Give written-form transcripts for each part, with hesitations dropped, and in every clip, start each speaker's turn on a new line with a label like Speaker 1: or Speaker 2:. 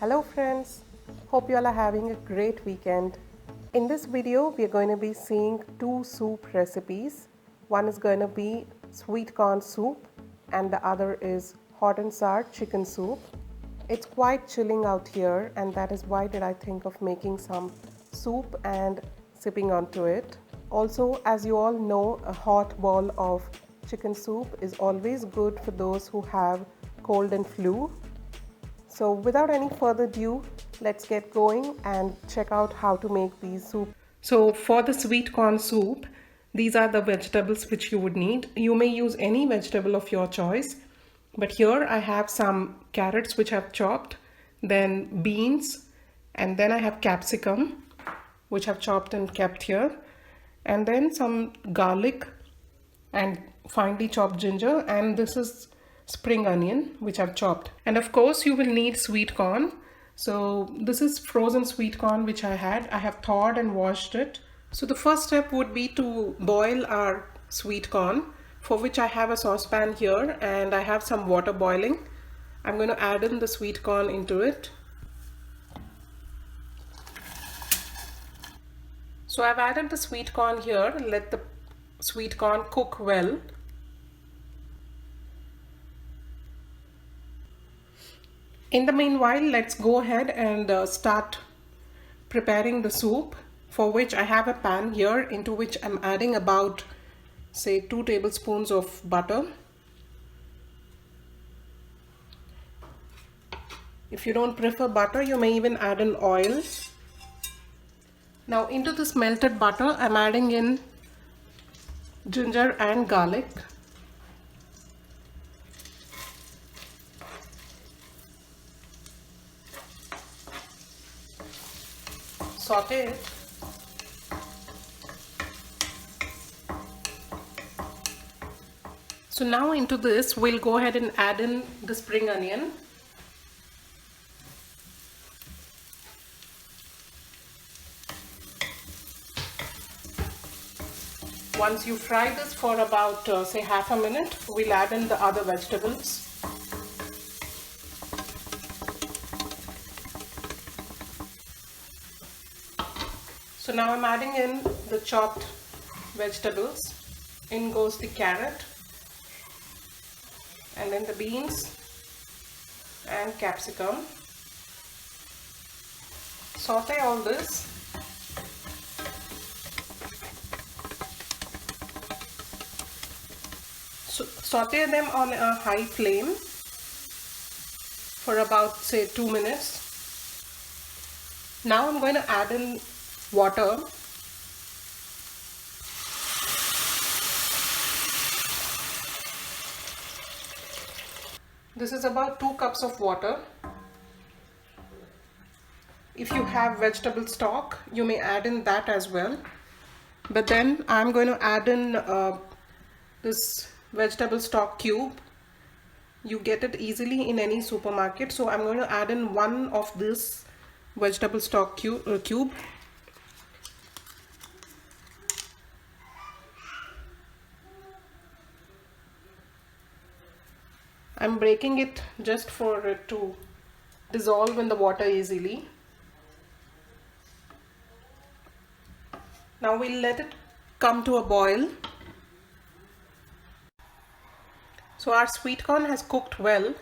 Speaker 1: Hello friends, hope you all are having a great weekend. In this video, we are going to be seeing two soup recipes. One is going to be sweet corn soup and the other is hot and sour chicken soup. It's quite chilling out here and that is why did I think of making some soup and sipping onto it. Also, as you all know, a hot bowl of chicken soup is always good for those who have cold and flu. So without any further ado, let's get going and check out how to make these soup. So for the sweet corn soup, these are the vegetables which you would need. You may use any vegetable of your choice, but here I have some carrots which I've chopped, then beans, and then I have capsicum which I've chopped and kept here, and then some garlic and finely chopped ginger, and this is spring onion which I've chopped. And of course you will need sweet corn. So this is frozen sweet corn which I have thawed and washed it. So the first step would be to boil our sweet corn, for which I have a saucepan here and I have some water boiling. I'm going to add in the sweet corn into it. So I've added the sweet corn here. Let the sweet corn cook well. In the meanwhile, let's go ahead and start preparing the soup, for which I have a pan here into which I'm adding about say 2 tablespoons of butter. If you don't prefer butter, you may even add in oil. Now into this melted butter, I'm adding in ginger and garlic. Saute it. So now into this, we'll go ahead and add in the spring onion. Once you fry this for about say half a minute, we'll add in the other vegetables. So now I'm adding in the chopped vegetables. In goes the carrot, and then the beans and capsicum. Saute all this. So saute them on a high flame for about say 2 minutes. Now I'm going to add in water. This is about 2 cups of water. If you have vegetable stock, you may add in that as well. But then I'm going to add in this vegetable stock cube. You get it easily in any supermarket. So I'm going to add in one of this vegetable stock cube. I'm breaking it just for it to dissolve in the water easily. Now we'll let it come to a boil. So our sweet corn has cooked well.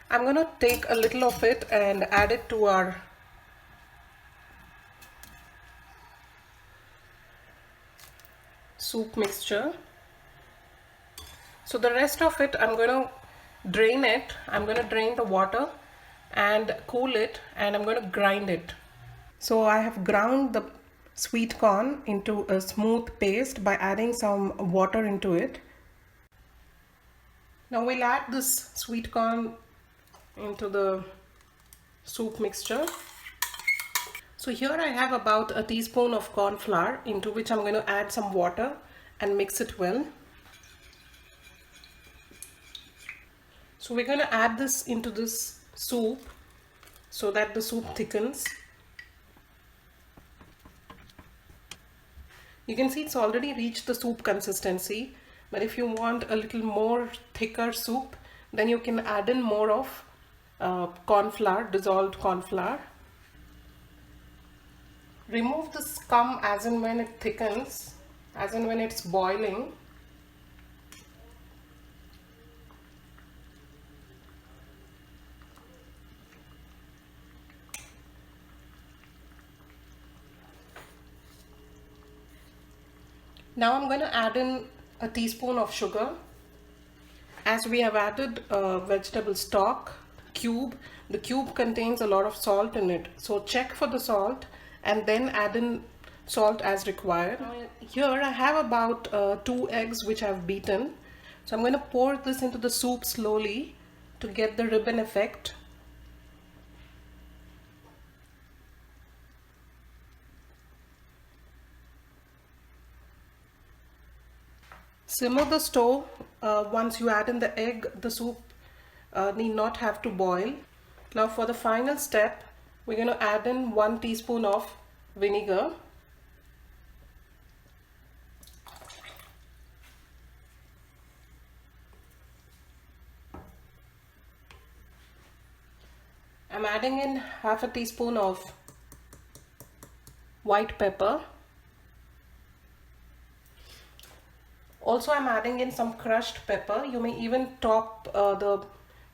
Speaker 1: I'm going to take a little of it and add it to our soup mixture. So the rest of it, I'm going to drain it. I'm going to drain the water and cool it, and I'm going to grind it. So I have ground the sweet corn into a smooth paste by adding some water into it. Now we'll add this sweet corn into the soup mixture. So here I have about a teaspoon of corn flour, into which I'm going to add some water and mix it well. So we're going to add this into this soup so that the soup thickens. You can see it's already reached the soup consistency, but if you want a little more thicker soup, then you can add in more of corn flour, dissolved corn flour. Remove the scum as and when it thickens, as and when it's boiling. Now I'm going to add in a teaspoon of sugar. As we have added vegetable stock cube, the cube contains a lot of salt in it. So check for the salt and then add in salt as required. Here I have about 2 eggs which I've beaten. So I'm going to pour this into the soup slowly to get the ribbon effect. Simmer the stove. Once you add in the egg, the soup need not have to boil. Now for the final step, we're going to add in 1 teaspoon of vinegar. I'm adding in half a teaspoon of white pepper. Also, I'm adding in some crushed pepper. You may even top the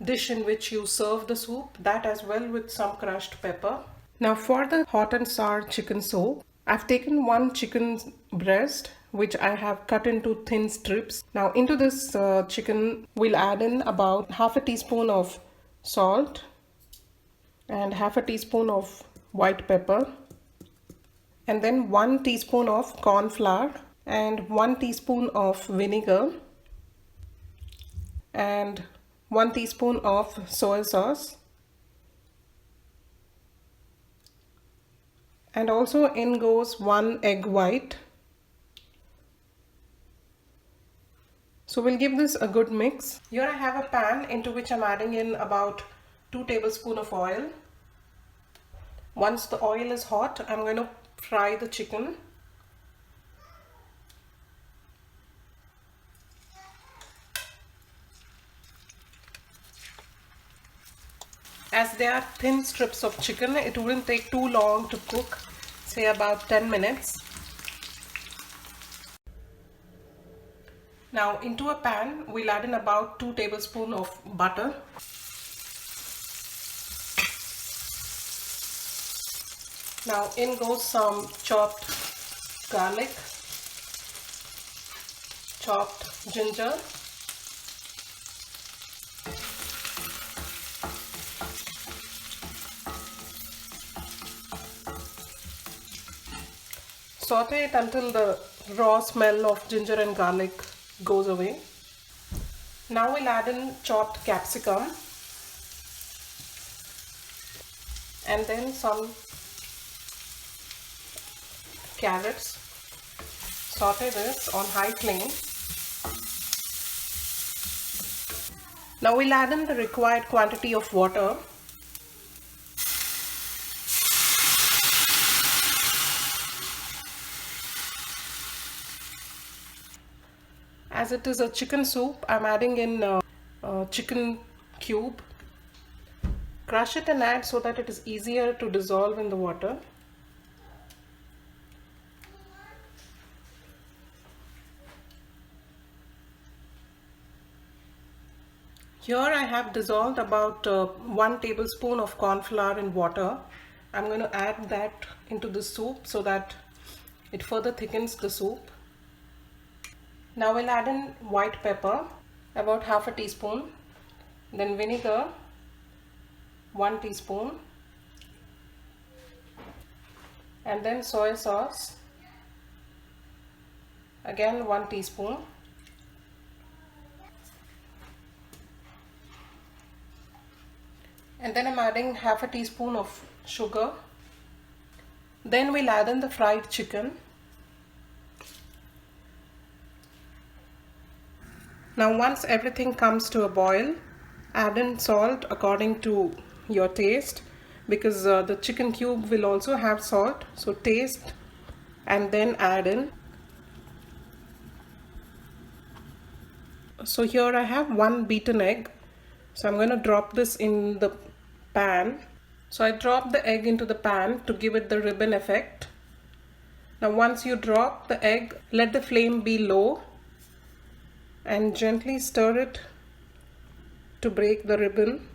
Speaker 1: dish in which you serve the soup, that as well, with some crushed pepper. Now for the hot and sour chicken soup, I've taken 1 chicken breast which I have cut into thin strips. Now into this chicken, we'll add in about half a teaspoon of salt and half a teaspoon of white pepper, and then 1 teaspoon of corn flour and 1 teaspoon of vinegar and 1 teaspoon of soy sauce, and also in goes 1 egg white. So we'll give this a good mix. Here I have a pan into which I'm adding in about 2 tablespoons of oil. Once the oil is hot, I'm going to fry the chicken. As they are thin strips of chicken, it wouldn't take too long to cook, say about 10 minutes. Now into a pan, we'll add in about 2 tablespoons of butter. Now in goes some chopped garlic, chopped ginger, saute it until the raw smell of ginger and garlic goes away. Now we'll add in chopped capsicum and then some carrots. Saute this on high flame. Now we'll add in the required quantity of water. As it is a chicken soup, I'm adding in a chicken cube. Crush it and add so that it is easier to dissolve in the water. Here I have dissolved about 1 tablespoon of corn flour in water. I'm going to add that into the soup so that it further thickens the soup. Now we'll add in white pepper, about half a teaspoon, then vinegar, 1 teaspoon, and then soy sauce, again 1 teaspoon. And then I'm adding half a teaspoon of sugar. Then we'll add in the fried chicken. Now once everything comes to a boil, add in salt according to your taste, because the chicken cube will also have salt, so taste and then add in. So here I have 1 beaten egg, so I'm going to drop this in the pan. So I drop the egg into the pan to give it the ribbon effect. Now once you drop the egg, let the flame be low and gently stir it to break the ribbon.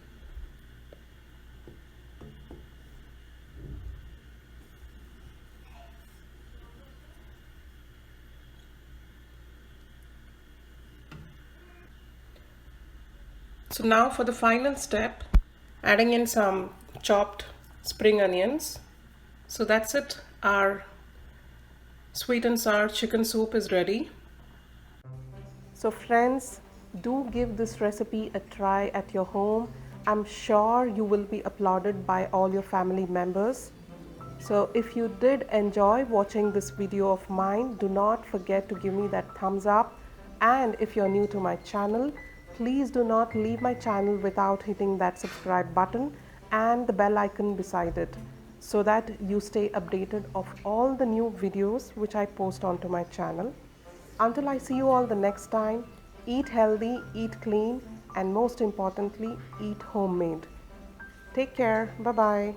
Speaker 1: So now for the final step, adding in some chopped spring onions. So that's it, our sweet and sour chicken soup is ready. So friends, do give this recipe a try at your home. I'm sure you will be applauded by all your family members. So if you did enjoy watching this video of mine, do not forget to give me that thumbs up. And if you're new to my channel, please do not leave my channel without hitting that subscribe button and the bell icon beside it, so that you stay updated of all the new videos which I post onto my channel. Until I see you all the next time, eat healthy, eat clean, and most importantly, eat homemade. Take care. Bye-bye.